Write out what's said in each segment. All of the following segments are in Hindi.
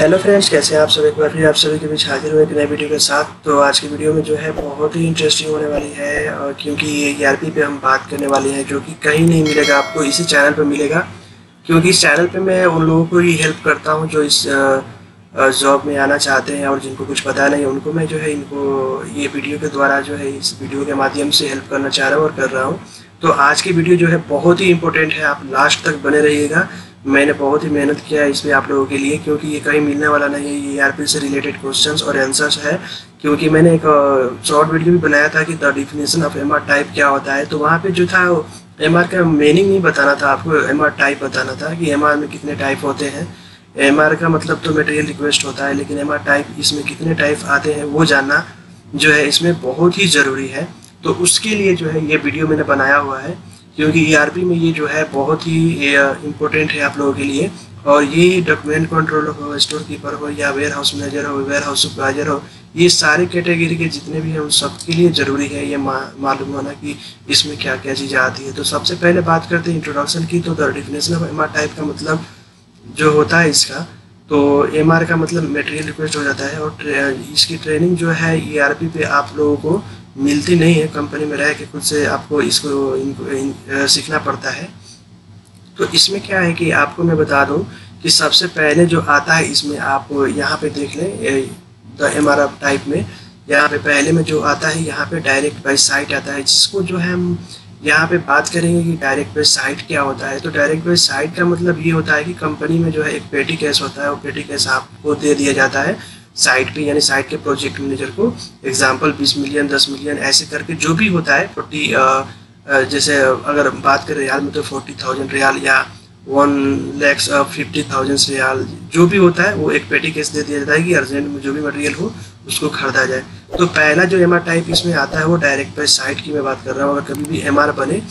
हेलो फ्रेंड्स, कैसे हैं आप सब। एक बार फिर आप सभी के बीच हाजिर हुए एक नए वीडियो के साथ। तो आज की वीडियो में जो है बहुत ही इंटरेस्टिंग होने वाली है, और क्योंकि ये ERP पे हम बात करने वाले हैं जो कि कहीं नहीं मिलेगा आपको, इसी चैनल पे मिलेगा। क्योंकि इस चैनल पे मैं उन लोगों को ही हेल्प करता हूँ जो इस जॉब में आना चाहते हैं और जिनको कुछ पता नहीं, उनको मैं जो है इनको ये वीडियो के द्वारा जो है इस वीडियो के माध्यम से हेल्प करना चाह रहा हूँ और कर रहा हूँ। तो आज की वीडियो जो है बहुत ही इंपॉर्टेंट है, आप लास्ट तक बने रहिएगा। मैंने बहुत ही मेहनत किया है इसमें आप लोगों के लिए, क्योंकि ये कहीं मिलने वाला नहीं है। ये ERP से रिलेटेड क्वेश्चंस और आंसर्स है। क्योंकि मैंने एक शॉर्ट वीडियो भी बनाया था कि the definition of MR type क्या होता है। तो वहाँ पे जो था MR का मीनिंग नहीं बताना था आपको, MR टाइप बताना था कि MR में कितने टाइप होते हैं। MR का मतलब तो मटेरियल रिक्वेस्ट होता है, लेकिन MR टाइप इसमें कितने टाइप आते हैं वो जानना जो है इसमें बहुत ही ज़रूरी है। तो उसके लिए जो है ये वीडियो मैंने बनाया हुआ है, क्योंकि ERP में ये जो है बहुत ही इम्पोर्टेंट है आप लोगों के लिए। और ये डॉक्यूमेंट कंट्रोलर हो, स्टोर कीपर हो, या वेयर हाउस मैनेजर हो, वेयर हाउस सुपरवाइजर हो, ये सारे कैटेगरी के जितने भी हैं उन सबके लिए ज़रूरी है ये मालूम होना कि इसमें क्या क्या चीज़ें आती है। तो सबसे पहले बात करते हैं इंट्रोडक्शन की। तो the definition of MR type का मतलब जो होता है इसका, तो MR का मतलब मटेरियल रिक्वेस्ट हो जाता है। और इसकी ट्रेनिंग जो है ERP पे आप लोगों को मिलती नहीं है, कंपनी में रह के खुद से आपको इसको सीखना पड़ता है। तो इसमें क्या है कि आपको मैं बता दूं कि सबसे पहले जो आता है इसमें आप यहाँ पे देख लें द MR टाइप में। यहाँ पे पहले में जो आता है यहाँ पे डायरेक्ट बाय साइट आता है, जिसको जो है हम यहाँ पे बात करेंगे कि डायरेक्ट बाय साइट क्या होता है। तो डायरेक्ट बाय साइट का मतलब ये होता है कि कंपनी में जो है एक पेटी केस होता है, वो पेटी केस आपको दे दिया जाता है साइट पे, यानी साइट के प्रोजेक्ट मैनेजर को। एग्जांपल 20 मिलियन 10 मिलियन ऐसे करके जो भी होता है 40 जैसे अगर बात करें रियाल में तो 40,000 रियाल या 1,50,000 रियाल जो भी होता है, वो एक पेटी केस दे दिया जाता है कि अर्जेंट में जो भी मटेरियल हो उसको खरीदा जाए। तो पहला जो MR टाइप इसमें आता है वो डायरेक्ट बाय साइट की मैं बात कर रहा हूँ। अगर कभी भी MR बने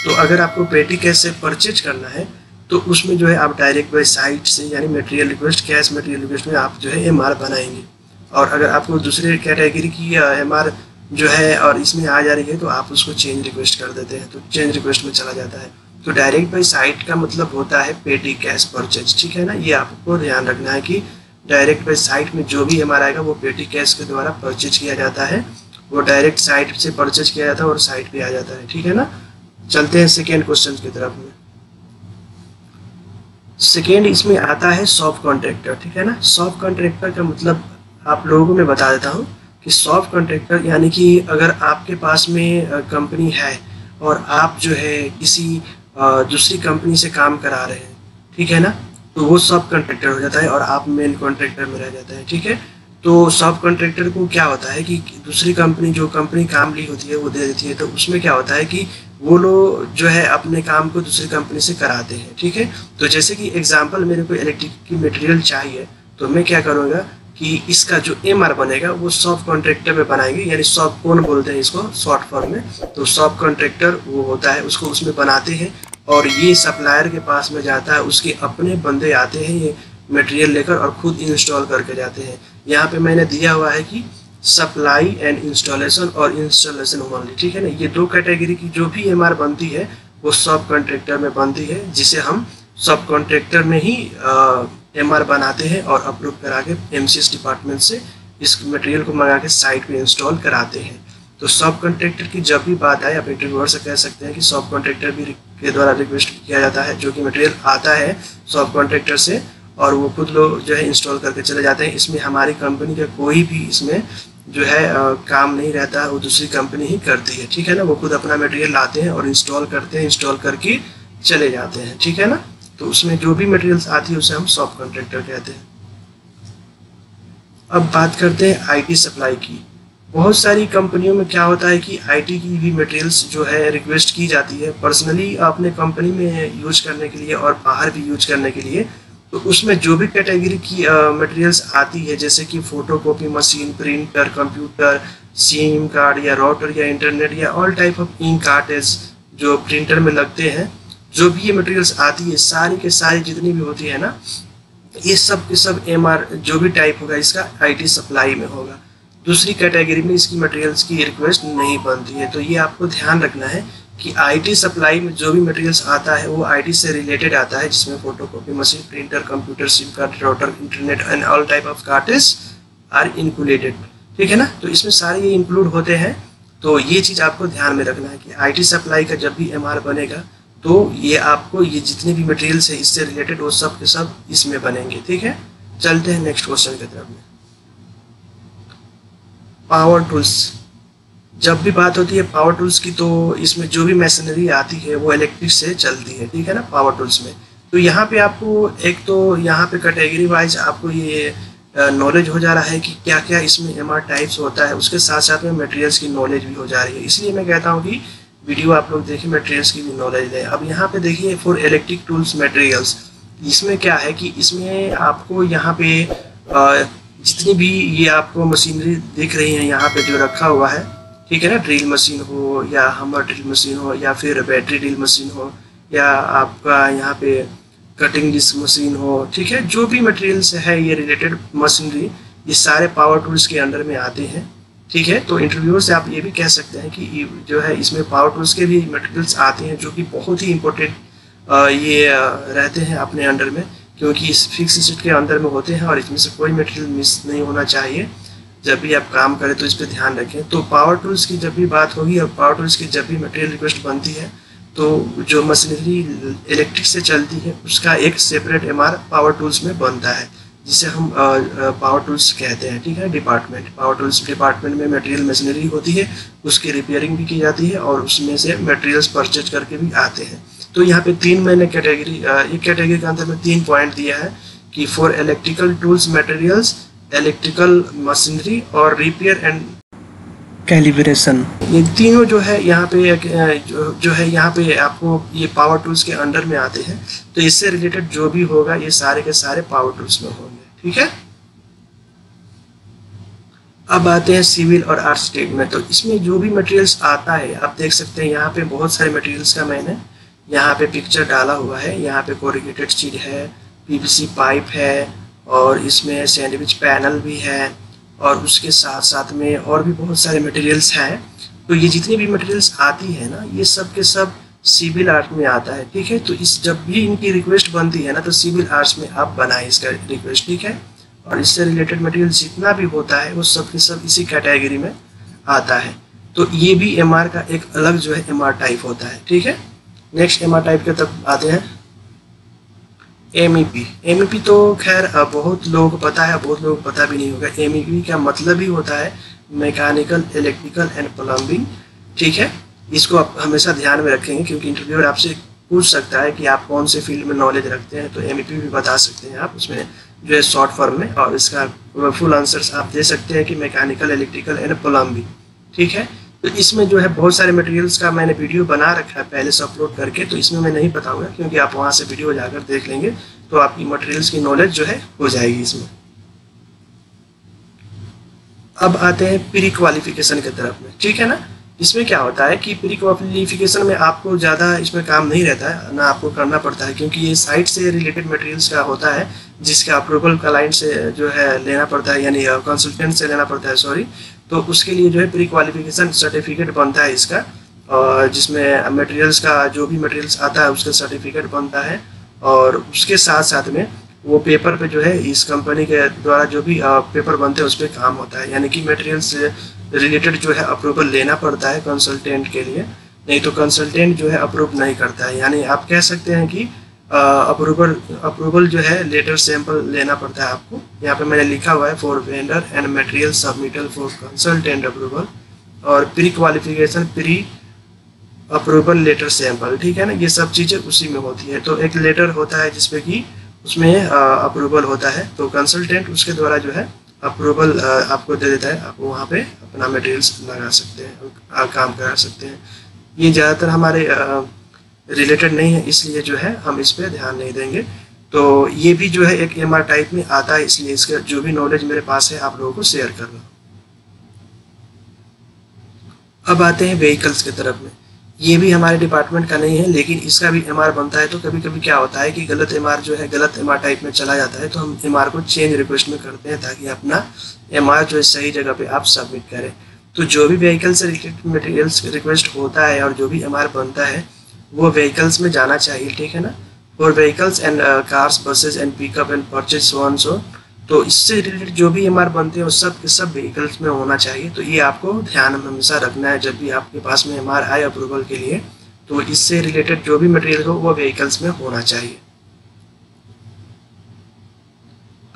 तो अगर आपको पेटी केस से परचेज करना है तो उसमें जो है आप डायरेक्ट बाय साइट से, यानी material request cash material request में आप जो है MR बनाएंगे। और अगर आपको दूसरे कैटेगरी की MR जो है और इसमें आ जा रही है तो आप उसको चेंज रिक्वेस्ट कर देते हैं, तो चेंज रिक्वेस्ट में चला जाता है। तो डायरेक्ट बाय साइट का मतलब होता है पेटी कैश परचेज, ठीक है ना। ये आपको ध्यान रखना है कि डायरेक्ट बाय साइट में जो भी MR आएगा वो पेटी कैश के द्वारा परचेज किया जाता है, वो डायरेक्ट साइट से परचेज किया जाता है और साइट पे आ जाता है, ठीक है ना। चलते हैं सेकेंड क्वेश्चन की तरफ में। सेकेंड इसमें आता है सॉफ्ट कॉन्ट्रैक्टर, ठीक है ना। सॉफ्ट कॉन्ट्रैक्टर का मतलब आप लोगों को मैं बता देता हूँ कि सॉफ्ट कॉन्ट्रैक्टर यानी कि अगर आपके पास में कंपनी है और आप जो है किसी दूसरी कंपनी से काम करा रहे हैं, ठीक है ना, तो वो सॉफ्ट कॉन्ट्रैक्टर हो जाता है और आप मेन कॉन्ट्रैक्टर में रह जाते हैं, ठीक है। तो सॉफ्ट कॉन्ट्रैक्टर को क्या होता है कि दूसरी कंपनी जो कंपनी काम ली होती है वो दे देती है, तो उसमें क्या होता है कि वो लोग जो है अपने काम को दूसरी कंपनी से कराते हैं, ठीक है। तो जैसे कि एग्जांपल मेरे को इलेक्ट्रिक की मटेरियल चाहिए, तो मैं क्या करूँगा कि इसका जो MR बनेगा वो सॉफ्ट कॉन्ट्रैक्टर में बनाएंगे, यानी सॉफ्ट कौन बोलते हैं इसको शॉर्ट फॉर्म में। तो सॉफ्ट कॉन्ट्रैक्टर वो होता है, उसको उसमें बनाते हैं और ये सप्लायर के पास में जाता है, उसके अपने बंदे आते हैं ये मटेरियल लेकर और खुद इंस्टॉल करके जाते हैं। यहाँ पे मैंने दिया हुआ है कि सप्लाई एंड इंस्टॉलेशन और इंस्टॉलेशन ओनली, ठीक है ना। ये दो कैटेगरी की जो भी MR बनती है वो सब कॉन्ट्रैक्टर में बनती है, जिसे हम सब कॉन्ट्रैक्टर में ही MR बनाते हैं और अप्रूव करा के MCS डिपार्टमेंट से इस मटेरियल को मंगा के साइट पे इंस्टॉल कराते हैं। तो सब कॉन्ट्रैक्टर की जब भी बात आए आप इंटरव्यूअर से कह सकते हैं कि सब कॉन्ट्रैक्टर भी के द्वारा रिक्वेस्ट किया जाता है, जो कि मटेरियल आता है सब कॉन्ट्रैक्टर से और वो खुद लोग जो है इंस्टॉल करके चले जाते हैं। इसमें हमारी कंपनी का कोई भी इसमें जो है काम नहीं रहता, वो दूसरी कंपनी ही करती है, ठीक है ना। वो खुद अपना मटेरियल लाते हैं और इंस्टॉल करते हैं, इंस्टॉल करके चले जाते हैं, ठीक है ना। तो उसमें जो भी मटेरियल्स आती है उसे हम सब कॉन्ट्रैक्टर कहते हैं। अब बात करते हैं IT सप्लाई की। बहुत सारी कंपनियों में क्या होता है कि IT की भी मटेरियल्स जो है रिक्वेस्ट की जाती है पर्सनली अपने कंपनी में यूज करने के लिए और बाहर भी यूज करने के लिए। तो उसमें जो भी कैटेगरी की मटेरियल्स आती है, जैसे कि photocopy machine, printer, computer, SIM card या राउटर या इंटरनेट या all type of ink cartridge जो प्रिंटर में लगते हैं, जो भी ये मटेरियल्स आती है सारी के सारी जितनी भी होती है ना, ये सब के सब MR जो भी टाइप होगा इसका IT सप्लाई में होगा। दूसरी कैटेगरी में इसकी मटेरियल्स की रिक्वेस्ट नहीं बनती है। तो ये आपको ध्यान रखना है कि आईटी सप्लाई में जो भी मटेरियल्स आता है वो आईटी से रिलेटेड आता है, जिसमें photocopy machine, printer, computer, SIM card, router, internet and all type of cards are included. ठीक है ना, तो इसमें सारे ये इंक्लूड होते हैं। तो ये चीज़ आपको ध्यान में रखना है कि आईटी सप्लाई का जब भी एमआर बनेगा तो ये आपको ये जितने भी मटेरियल्स है इससे रिलेटेड वो सब के सब इसमें बनेंगे। ठीक है, चलते हैं नेक्स्ट क्वेश्चन की तरफ में। पावर टूल्स, जब भी बात होती है पावर टूल्स की तो इसमें जो भी मशीनरी आती है वो इलेक्ट्रिक से चलती है। ठीक है ना, पावर टूल्स में तो यहाँ पे आपको एक तो यहाँ पे कैटेगरी वाइज आपको ये नॉलेज हो जा रहा है कि क्या क्या इसमें एमआर टाइप्स होता है, उसके साथ साथ में मटेरियल्स की नॉलेज भी हो जा रही है। इसलिए मैं कहता हूँ कि वीडियो आप लोग देखिए, मटेरियल्स की भी नॉलेज लें। अब यहाँ पे देखिए फॉर इलेक्ट्रिक टूल्स मटेरियल्स, इसमें क्या है कि इसमें आपको यहाँ पे जितनी भी ये आपको मशीनरी दिख रही है यहाँ पे जो रखा हुआ है, ठीक है ना, ड्रिल मशीन हो या हमर ड्रिल मशीन हो या फिर बैटरी ड्रिल मशीन हो या आपका यहाँ पे कटिंग डिस्क मशीन हो, ठीक है, जो भी मटेरियल्स है ये रिलेटेड मशीनरी ये सारे पावर टूल्स के अंडर में आते हैं। ठीक है, तो इंटरव्यू से आप ये भी कह सकते हैं कि जो है इसमें पावर टूल्स के भी मटेरियल्स आते हैं जो कि बहुत ही इम्पोर्टेंट ये रहते हैं अपने अंडर में, क्योंकि इस फिक्स सीट के अंदर में होते हैं और इसमें से कोई मटेरियल मिस नहीं होना चाहिए। जब भी आप काम करें तो इस पर ध्यान रखें। तो पावर टूल्स की जब भी बात होगी और पावर टूल्स की जब भी मटेरियल रिक्वेस्ट बनती है तो जो मशीनरी इलेक्ट्रिक से चलती है उसका एक सेपरेट एमआर पावर टूल्स में बनता है, जिसे हम पावर टूल्स कहते हैं। ठीक है, डिपार्टमेंट, पावर टूल्स डिपार्टमेंट में मटेरियल मशीनरी होती है, उसकी रिपेयरिंग भी की जाती है और उसमें से मटेरियल्स परचेज करके भी आते हैं। तो यहाँ पे तीन मैंने कैटेगरी, एक कैटेगरी के अंदर में 3 पॉइंट दिया है कि for electrical tools materials, electrical machinery और रिपेयर एंड कैलिब्रेशन, ये तीनों जो है यहाँ पे जो है यहाँ पे आपको ये पावर टूल्स के अंडर में आते हैं। तो इससे रिलेटेड जो भी होगा ये सारे के सारे पावर टूल्स में होंगे। ठीक है, अब आते हैं सिविल और आर्किटेक्ट में। तो इसमें जो भी मटेरियल्स आता है आप देख सकते हैं यहाँ पे बहुत सारे मटेरियल्स का मैंने यहाँ पे पिक्चर डाला हुआ है। यहाँ पे कोरिगेटेड स्टील है, पीवीसी पाइप है और इसमें सैंडविच पैनल भी है और उसके साथ साथ में और भी बहुत सारे मटेरियल्स हैं। तो ये जितनी भी मटेरियल्स आती है ना ये सब के सब सिविल आर्ट में आता है। ठीक है, तो इस जब भी इनकी रिक्वेस्ट बनती है ना तो सिविल आर्ट्स में आप बनाए इसका रिक्वेस्ट। ठीक है, और इससे रिलेटेड मटेरियल जितना भी होता है वो सब के सब इसी कैटेगरी में आता है। तो ये भी एमआर का एक अलग जो है एमआर टाइप होता है। ठीक है, नेक्स्ट एमआर टाइप के तब आते हैं एमईपी। एमईपी तो खैर बहुत लोगों को पता है, बहुत लोगों को पता भी नहीं होगा। एमईपी का मतलब ही होता है मैकेनिकल, इलेक्ट्रिकल एंड प्लम्बिंग। ठीक है, इसको आप हमेशा ध्यान में रखेंगे क्योंकि इंटरव्यूअर आपसे पूछ सकता है कि आप कौन से फील्ड में नॉलेज रखते हैं, तो एमईपी भी बता सकते हैं आप उसमें जो है शॉर्ट फॉर्म में, और इसका फुल आंसर्स आप दे सकते हैं कि मैकेनिकल, इलेक्ट्रिकल एंड प्लम्बिंग। ठीक है, तो इसमें जो है बहुत सारे मटेरियल्स का मैंने वीडियो बना रखा है पहले से अपलोड करके, तो इसमें मैं नहीं बताऊंगा क्योंकि आप वहां से वीडियो जाकर देख लेंगे तो आपकी मटेरियल्स की नॉलेज जो है हो जाएगी इसमें। अब आते हैं प्री क्वालिफिकेशन की तरफ में। ठीक है ना, इसमें क्या होता है कि प्री क्वालिफिकेशन में आपको ज़्यादा इसमें काम नहीं रहता है, ना आपको करना पड़ता है, क्योंकि ये साइट से रिलेटेड मटेरियल्स का होता है जिसका अप्रूवल क्लाइंट से जो है लेना पड़ता है, यानी कंसल्टेंट से लेना पड़ता है, सॉरी। तो उसके लिए जो है प्री क्वालिफिकेशन सर्टिफिकेट बनता है इसका, और जिसमें मटेरियल्स का जो भी मटेरियल्स आता है उसका सर्टिफिकेट बनता है, और उसके साथ साथ में वो पेपर पे जो है इस कंपनी के द्वारा जो भी पेपर बनते हैं उस पर काम होता है, यानी कि मटेरियल से रिलेटेड जो है अप्रूवल लेना पड़ता है कंसल्टेंट के लिए, नहीं तो कंसल्टेंट जो है अप्रूव नहीं करता है। यानी आप कह सकते हैं कि अप्रूवल जो है लेटर सैंपल लेना पड़ता है आपको। यहाँ पे मैंने लिखा हुआ है for vendor and material submittal for consultant approval, और pre qualification pre approval letter sample. ठीक है ना, ये सब चीज़ें उसी में होती है। तो एक लेटर होता है जिसपे कि उसमें अप्रूवल होता है, तो कंसल्टेंट उसके द्वारा जो है अप्रूवल आपको दे देता है, आप वहाँ पे अपना मटेरियल्स लगा सकते हैं, काम करा सकते हैं। ये ज़्यादातर हमारे रिलेटेड नहीं है, इसलिए जो है हम इस पर ध्यान नहीं देंगे। तो ये भी जो है एक एमआर टाइप में आता है, इसलिए इसका जो भी नॉलेज मेरे पास है आप लोगों को शेयर कर रहा हूँ। अब आते हैं व्हीकल्स की तरफ में। ये भी हमारे डिपार्टमेंट का नहीं है, लेकिन इसका भी एमआर बनता है। तो कभी कभी क्या होता है कि गलत एमआर जो है गलत एमआर टाइप में चला जाता है, तो हम एमआर को चेंज रिक्वेस्ट में करते हैं ताकि अपना एमआर जो है सही जगह पे आप सबमिट करें। तो जो भी व्हीकल से रिलेटेड मटेरियल्स रिक्वेस्ट होता है और जो भी एमआर बनता है वो व्हीकल्स में जाना चाहिए, ठीक है ना। For vehicles and cars, buses and pickup and purchase so on so, तो इससे रिलेटेड जो भी एमआर बनते हैं वो सब के सब व्हीकल्स में होना चाहिए। तो ये आपको ध्यान में हमेशा रखना है जब भी आपके पास में एमआर आए अप्रूवल के लिए, तो इससे रिलेटेड जो भी मटेरियल हो वो व्हीकल्स में होना चाहिए।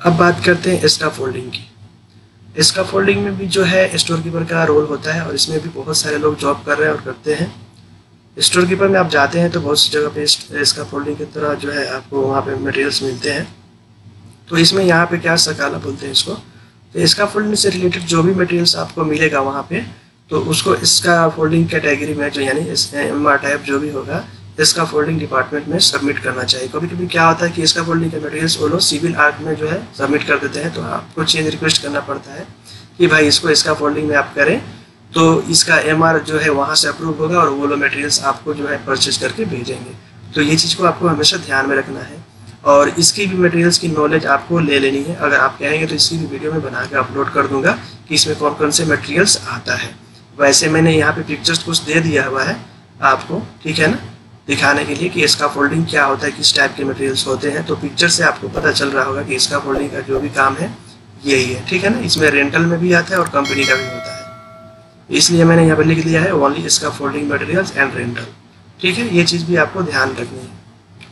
अब बात करते हैं स्कैफोल्डिंग की। स्कैफोल्डिंग में भी जो है स्टोर कीपर का रोल होता है और इसमें भी बहुत सारे लोग जॉब कर रहे हैं और करते हैं। स्टोर कीपर में आप जाते हैं तो बहुत सी जगह पे स्कैफोल्डिंग की तरह जो है आपको वहाँ पे मटेरियल्स मिलते हैं। तो इसमें यहाँ पे क्या सकाला बोलते हैं इसको। तो स्कैफोल्डिंग से रिलेटेड जो भी मटेरियल्स आपको मिलेगा वहाँ पे, तो उसको स्कैफोल्डिंग कैटेगरी में जो यानी एमआर टाइप जो भी होगा स्कैफोल्डिंग डिपार्टमेंट में सबमिट करना चाहिए। कभी कभी क्या होता है कि स्कैफोल्डिंग के मटेरियल्स वो लोग सिविल आर्ट में जो है सबमिट कर देते हैं, तो आपको चेंज रिक्वेस्ट करना पड़ता है कि भाई इसको स्कैफोल्डिंग में आप करें, तो इसका एमआर जो है वहाँ से अप्रूव होगा और वो लोग मटेरियल्स आपको जो है परचेज करके भेजेंगे। तो ये चीज़ को आपको हमेशा ध्यान में रखना है और इसकी भी मटेरियल्स की नॉलेज आपको ले लेनी है। अगर आप कहेंगे तो इसकी भी वीडियो में बना के अपलोड कर दूंगा कि इसमें कौन कौन से मटेरियल्स आता है। वैसे मैंने यहाँ पे पिक्चर्स कुछ दे दिया हुआ है आपको, ठीक है ना, दिखाने के लिए कि स्कैफोल्डिंग क्या होता है, किस टाइप के मटेरियल्स होते हैं। तो पिक्चर से आपको पता चल रहा होगा कि स्कैफोल्डिंग का जो भी काम है यही है, ठीक है ना। इसमें रेंटल में भी आता है और कंपनी का भी होता है, इसलिए मैंने यहाँ पर लिख दिया है only scaffolding materials and rental, ठीक है। ये चीज़ भी आपको ध्यान रखनी है।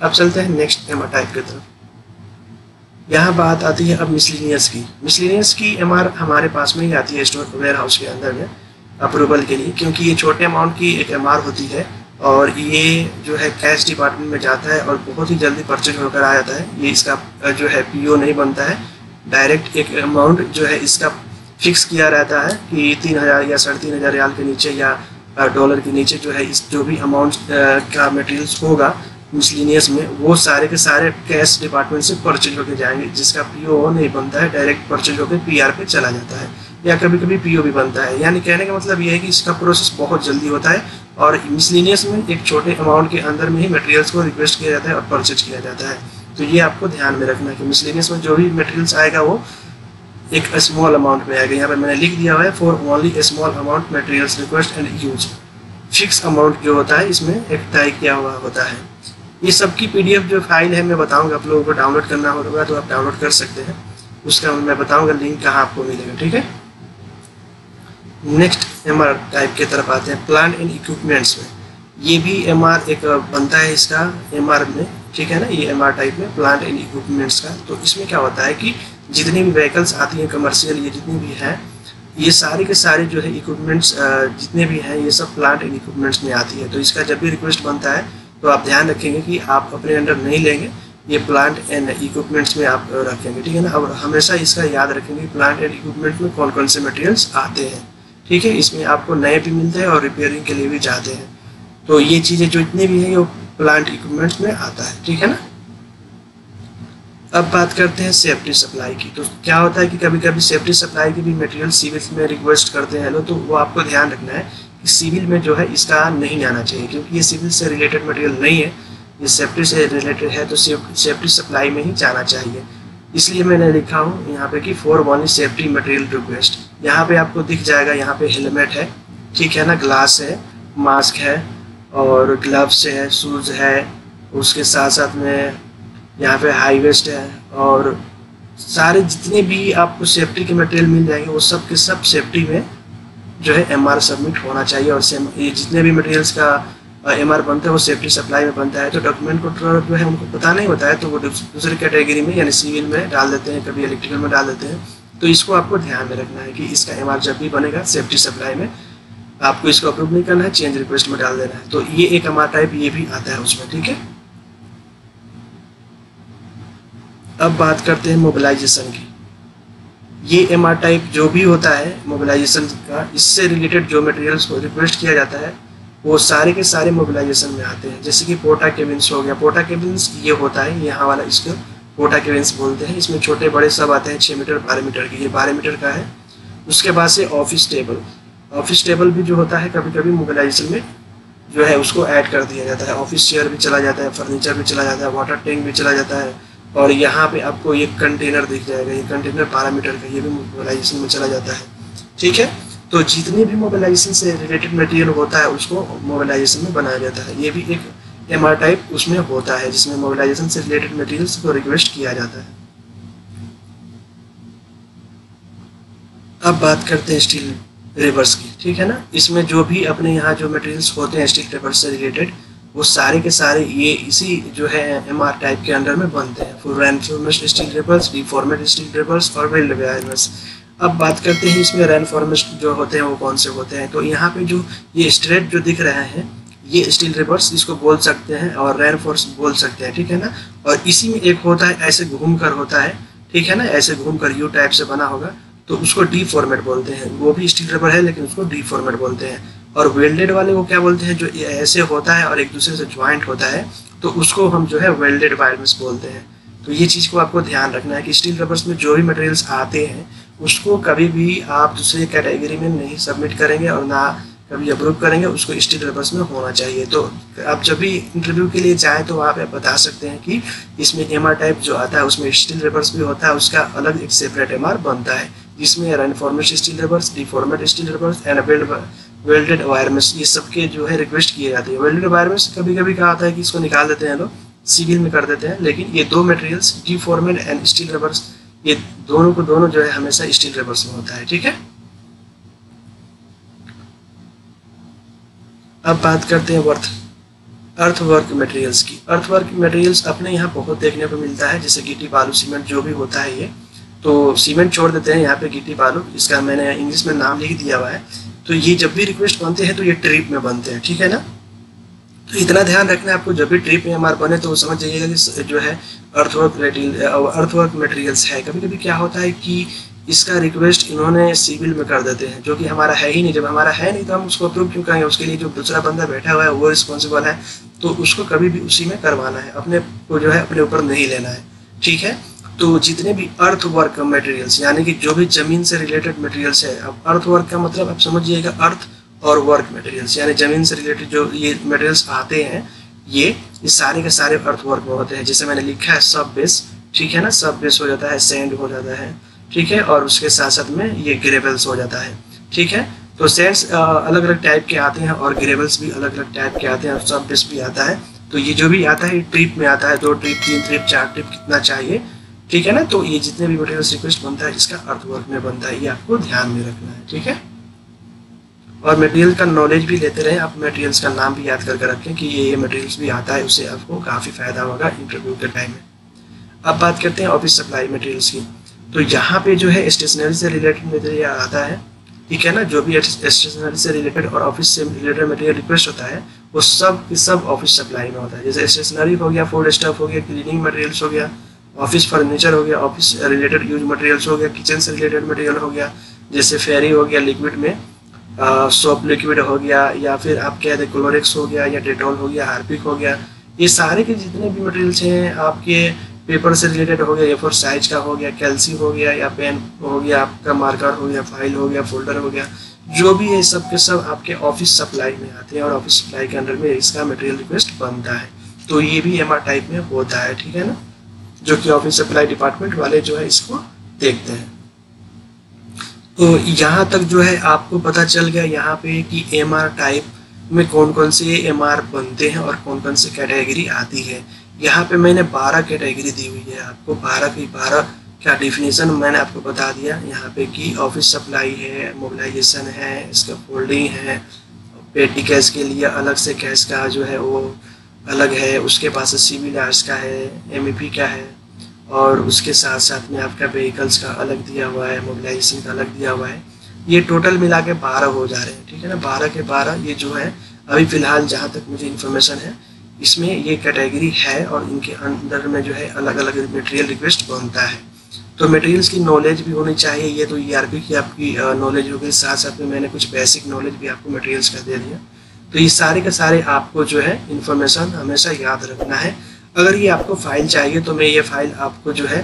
अब चलते हैं नेक्स्ट एमआर टाइप की तरफ। यहाँ बात आती है अब मिसलिनियस की। मिसलिनियस की एमआर हमारे पास में ही आती है स्टोर वेयर हाउस के अंदर में अप्रूवल के लिए, क्योंकि ये छोटे अमाउंट की एक एमआर होती है और ये जो है कैश डिपार्टमेंट में जाता है और बहुत ही जल्दी परचेज होकर आ जाता है। ये इसका जो है पीओ नहीं बनता है, डायरेक्ट एक अमाउंट जो है इसका फिक्स किया रहता है कि 3000 या 3500 रियाल के नीचे या डॉलर के नीचे जो है इस जो भी अमाउंट का मटेरियल्स होगा मिसलिनियस में वो सारे के सारे कैश डिपार्टमेंट से परचेज होकर जाएंगे। जिसका पीओ नहीं बनता है डायरेक्ट परचेज होकर पीआर पे चला जाता है या कभी कभी पीओ भी बनता है। यानी कहने का मतलब ये है कि इसका प्रोसेस बहुत जल्दी होता है और मिसलिनियस में एक छोटे अमाउंट के अंदर में ही मटेरियल्स को रिक्वेस्ट किया जाता है और परचेज किया जाता है। तो ये आपको ध्यान में रखना है कि मिसलिनियस में जो भी मटेरियल्स आएगा वो एक स्मॉल अमाउंट में आएगा। यहाँ पर मैंने लिख दिया हुआ है for only small amount materials request and use. Fix amount जो होता है इसमें एक तय किया हुआ होता है। ये सब की पीडीएफ जो फाइल है मैं बताऊंगा, आप लोगों को डाउनलोड करना होगा तो आप डाउनलोड कर सकते हैं, उसका मैं बताऊंगा लिंक कहाँ आपको मिलेगा, ठीक है। नेक्स्ट एमआर टाइप की तरफ आते हैं प्लांट एंड इक्विपमेंट्स में। ये भी एमआर एक बनता है इसका एमआर में, ठीक है ना। ये एमआर टाइप में प्लांट एंड इक्विपमेंट्स का, तो इसमें क्या होता है कि जितनी भी व्हीकल्स आती हैं कमर्शियल ये जितनी भी हैं ये सारे के सारे जो है इक्विपमेंट्स जितने भी हैं ये सब प्लांट एंड इक्विपमेंट्स में आती है। तो इसका जब भी रिक्वेस्ट बनता है तो आप ध्यान रखेंगे कि आप अपने अंडर नहीं लेंगे, ये प्लांट एंड इक्विपमेंट्स में आप रखेंगे, ठीक है ना। और हमेशा इसका याद रखेंगे प्लांट एंड इक्विपमेंट में कौन कौन से मटेरियल्स आते हैं, ठीक है। इसमें आपको नए भी मिलते हैं और रिपेयरिंग के लिए भी जाते हैं। तो ये चीज़ें जो इतनी भी हैं वो प्लांट इक्विपमेंट्स में आता है, ठीक है ना। अब बात करते हैं सेफ्टी सप्लाई की। तो क्या होता है कि कभी कभी सेफ्टी सप्लाई की भी मटेरियल सिविल में रिक्वेस्ट करते हैं लोग, तो वो आपको ध्यान रखना है कि सिविल में जो है इसका नहीं आना चाहिए, क्योंकि ये सिविल से रिलेटेड मटेरियल नहीं है, ये सेफ्टी से रिलेटेड है। तो सेफ्टी सप्लाई में ही जाना चाहिए। इसलिए मैंने लिखा हूँ यहाँ पे कि for only safety material request. यहाँ पे आपको दिख जाएगा, यहाँ पे हेलमेट है, ठीक है ना, ग्लास है, मास्क है और ग्लव्स है, शूज़ है, उसके साथ साथ में यहाँ पे हाई वेस्ट है और सारे जितने भी आपको सेफ्टी के मटेरियल मिल जाएंगे वो सब के सब सेफ्टी में जो है एमआर सबमिट होना चाहिए। और ये जितने भी मटेरियल्स का एमआर बनता है वो सेफ्टी सप्लाई में बनता है। तो डॉक्यूमेंट कंट्रोलर जो है उनको पता नहीं होता है तो वो दूसरी कैटेगरी में यानी सिविल में डाल देते हैं, कभी इलेक्ट्रिकल में डाल देते हैं। तो इसको आपको ध्यान में रखना है कि इसका एमआर जब भी बनेगा सेफ्टी सप्लाई में आपको इसको अप्रूव नहीं करना है, चेंज रिक्वेस्ट में डाल देना है। तो ये एक एमआर टाइप ये भी आता है उसमें, ठीक है। अब बात करते हैं मोबिलाइजेशन की। ये एमआर टाइप जो भी होता है मोबिलाइजेशन का, इससे रिलेटेड जो मटेरियल्स को रिक्वेस्ट किया जाता है वो सारे के सारे मोबिलाइजेशन में आते हैं। जैसे कि पोर्टा केबिन्स हो गया, पोर्टा केबिन्स ये होता है यहाँ वाला, इसको पोर्टा केबिन्स बोलते हैं। इसमें छोटे बड़े सब आते हैं, 6 मीटर 12 मीटर की, ये 12 मीटर का है। उसके बाद से ऑफिस टेबल, ऑफिस टेबल भी जो होता है कभी कभी मोबिलाइजेशन में जो है उसको ऐड कर दिया जाता है। ऑफिस चेयर भी चला जाता है, फर्नीचर भी चला जाता है, वाटर टैंक भी चला जाता है। और यहाँ पे आपको एक कंटेनर दिख जाएगा, ये कंटेनर 12 मीटर का, ये भी मोबिलाइजेशन में चला जाता है, ठीक है। तो जितने भी मोबिलाइजेशन से रिलेटेड मटेरियल होता है उसको मोबिलाइजेशन में बनाया जाता है। ये भी एक MR टाइप उसमें होता है जिसमें मोबिलाइजेशन से रिलेटेड मटेरियल्स को रिक्वेस्ट किया जाता है। अब बात करते हैं स्टील रिवर्स की, ठीक है ना। इसमें जो भी अपने यहाँ जो मटेरियल्स होते हैं स्टील रिवर्स से रिलेटेड वो सारे के सारे ये इसी जो है MR टाइप के अंडर में बनते हैं, full reinforcement steel rebars, deformed steel rebars और वेल्ड वायरमेस। अब बात करते हैं इसमें रेनफॉर्मेस्ट जो होते हैं वो कौन से होते हैं। तो यहाँ पे जो ये स्ट्रेट जो दिख रहे हैं ये स्टील रिवर्स इसको बोल सकते हैं और रेनफोर्स बोल सकते हैं, ठीक है ना। और इसी में एक होता है ऐसे घूम कर होता है, ठीक है ना, ऐसे घूम कर यू टाइप से बना होगा तो उसको डी फॉर्मेट बोलते हैं। वो भी स्टील रबर है लेकिन उसको डी फॉर्मेट बोलते हैं। और वेल्डेड वाले को क्या बोलते हैं, जो ऐसे होता है और एक दूसरे से ज्वाइंट होता है तो उसको हम जो है वेल्डेड वायरमेस बोलते हैं। तो ये चीज़ को आपको ध्यान रखना है कि स्टील रबर्स में जो भी मटेरियल्स आते हैं उसको कभी भी आप दूसरे कैटेगरी में नहीं सबमिट करेंगे और ना कभी अप्रूव करेंगे, उसको स्टील रबर्स में होना चाहिए। तो आप जब भी इंटरव्यू के लिए जाएँ तो आप बता सकते हैं कि इसमें MR टाइप जो आता है उसमें स्टील रबर्स भी होता है, उसका अलग एक सेपरेट MR बनता है जिसमें reinforcement steel rebars, deformed steel rebars and welded wire mesh ये सबके जो है रिक्वेस्ट किए जाते हैं। वेल्डेड वायरमेस कभी कभी कहा होता है कि इसको निकाल देते हैं लोग, सिविल में कर देते हैं, लेकिन ये दो मटेरियल्स डीफॉर्मेड एंड स्टील रबर्स ये दोनों को दोनों जो है हमेशा स्टील रबर्स में होता है, ठीक है। अब बात करते हैं अर्थवर्क मटेरियल्स की। अर्थवर्क मटेरियल्स अपने यहाँ बहुत देखने को मिलता है, जैसे गिट्टी बालू सीमेंट जो भी होता है ये, तो सीमेंट छोड़ देते हैं, यहाँ पे गिट्टी बालू, इसका मैंने इंग्लिश में नाम लिख दिया हुआ है। तो ये जब भी रिक्वेस्ट बनते हैं तो ये ट्रिप में बनते हैं, ठीक है ना। तो इतना ध्यान रखना है आपको, जब भी ट्रिप में MR बने तो समझ जाइएगा कि जो है अर्थवर्क मटेरियल्स है। कभी कभी क्या होता है कि इसका रिक्वेस्ट इन्होंने सिविल में कर देते हैं जो कि हमारा है ही नहीं। जब हमारा है नहीं तो हम उसको अप्रूव क्यों करेंगे, उसके लिए जो दूसरा बंदा बैठा हुआ है वो रिस्पॉन्सिबल है, तो उसको कभी भी उसी में करवाना है, अपने को जो है अपने ऊपर नहीं लेना है, ठीक है। तो जितने भी अर्थवर्क मटेरियल्स यानी कि जो भी जमीन से रिलेटेड मटेरियल्स है, अब अर्थवर्क का मतलब आप समझिएगा अर्थ और वर्क मटेरियल्स यानी जमीन से रिलेटेड जो ये मटेरियल्स आते हैं ये सारे के सारे अर्थवर्क में होते हैं। जैसे मैंने लिखा है सब बेस, ठीक है ना, सब बेस हो जाता है, सैंड हो जाता है, ठीक है, और उसके साथ साथ में ये ग्रेवल्स हो जाता है, ठीक है। तो सैंड्स अलग अलग टाइप के आते हैं और ग्रेवल्स भी अलग अलग टाइप के आते हैं और सब बेस भी आता है। तो ये जो भी आता है ट्रिप में आता है, 2 ट्रिप 3 ट्रिप 4 ट्रिप कितना चाहिए, ठीक है ना। तो ये जितने भी मटेरियल्स रिक्वेस्ट बनता है इसका अर्थवर्क में बनता है, ये आपको ध्यान में रखना है, ठीक है। और मटेरियल का नॉलेज भी लेते रहें, आप मटेरियल्स का नाम भी याद करके रखें कि ये मटेरियल्स भी आता है, उससे आपको काफ़ी फायदा होगा इंटरव्यू के टाइम में। अब बात करते हैं ऑफिस सप्लाई मटेरियल्स की। तो यहाँ पे जो है स्टेशनरी से रिलेटेड मटेरियल आता है, ठीक है ना। जो भी स्टेशनरी से रिलेटेड और ऑफिस से रिलेटेड मटेरियल रिक्वेस्ट होता है वो सब ऑफिस सप्लाई में होता है। जैसे स्टेशनरी हो गया, फूड स्टफ हो गया, क्लीनिंग मटेरियल्स हो गया, ऑफिस फर्नीचर हो गया, ऑफिस रिलेटेड यूज मटेरियल्स हो गया, किचन से रिलेटेड मटेरियल हो गया, जैसे फेरी हो गया, लिक्विड में सोप लिक्विड हो गया, या फिर आप कह दें क्लोरेक्स हो गया, या डेटॉल हो गया, हार्पिक हो गया। ये सारे के जितने भी मटेरियल्स हैं आपके पेपर से रिलेटेड हो गया, A4 साइज का हो गया, कैल्सी हो गया, या पेन हो गया, आपका मार्कर हो गया, फाइल हो गया, फोल्डर हो गया, जो भी है सब के सब आपके ऑफिस सप्लाई में आते हैं और ऑफिस सप्लाई के अंडर में इसका मटेरियल रिक्वेस्ट बनता है। तो ये भी MR टाइप में होता है, ठीक है ना, जो कि ऑफिस सप्लाई डिपार्टमेंट वाले जो है इसको देखते हैं। तो यहाँ तक जो है आपको पता चल गया यहाँ पे कि MR टाइप में कौन कौन से MR बनते हैं और कौन कौन से कैटेगरी आती है। यहाँ पे मैंने 12 कैटेगरी दी हुई है आपको, 12 की 12 का डिफिनेशन मैंने आपको बता दिया यहाँ पे कि ऑफिस सप्लाई है, मोबिलाइजेशन है, इसका फोल्डिंग है, पेटी कैश के लिए अलग से कैश का जो है वो अलग है, उसके पास सिविल आर्ट्स का है, MEP का है, और उसके साथ साथ में आपका व्हीकल्स का अलग दिया हुआ है, मोबिलाइजेशन का अलग दिया हुआ है। ये टोटल मिला के 12 हो जा रहे हैं, ठीक है ना। 12 के 12 ये जो है अभी फ़िलहाल जहाँ तक मुझे इन्फॉर्मेशन है इसमें ये कैटेगरी है और इनके अंदर में जो है अलग अलग मटेरियल रिक्वेस्ट बनता है। तो मटेरियल्स की नॉलेज भी होनी चाहिए। ये तो ERP की आपकी नॉलेज हो गई, साथ साथ में मैंने कुछ बेसिक नॉलेज भी आपको मटेरियल्स का दे दिया। तो ये सारे के सारे आपको जो है इन्फॉर्मेशन हमेशा याद रखना है। अगर ये आपको फाइल चाहिए तो मैं ये फाइल आपको जो है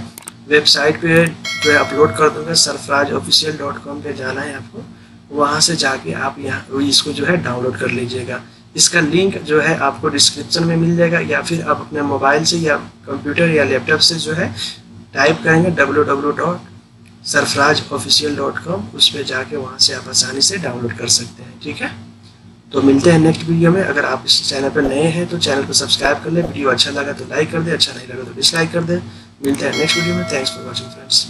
वेबसाइट पे जो है अपलोड कर दूँगा, sarfarajofficial.com पे जाना है आपको, वहाँ से जाके आप यहाँ इसको जो है डाउनलोड कर लीजिएगा। इसका लिंक जो है आपको डिस्क्रिप्शन में मिल जाएगा, या फिर आप अपने मोबाइल से या कंप्यूटर या लैपटॉप से जो है टाइप करेंगे sarfrajofficial.com, उस पर जाके वहाँ से आप आसानी से डाउनलोड कर सकते हैं। ठीक है, तो मिलते हैं नेक्स्ट वीडियो में। अगर आप इस चैनल पर नए हैं तो चैनल को सब्सक्राइब कर लें, वीडियो अच्छा लगा तो लाइक कर दें, अच्छा नहीं लगा तो डिसलाइक कर दें। मिलते हैं नेक्स्ट वीडियो में। Thanks for watching friends.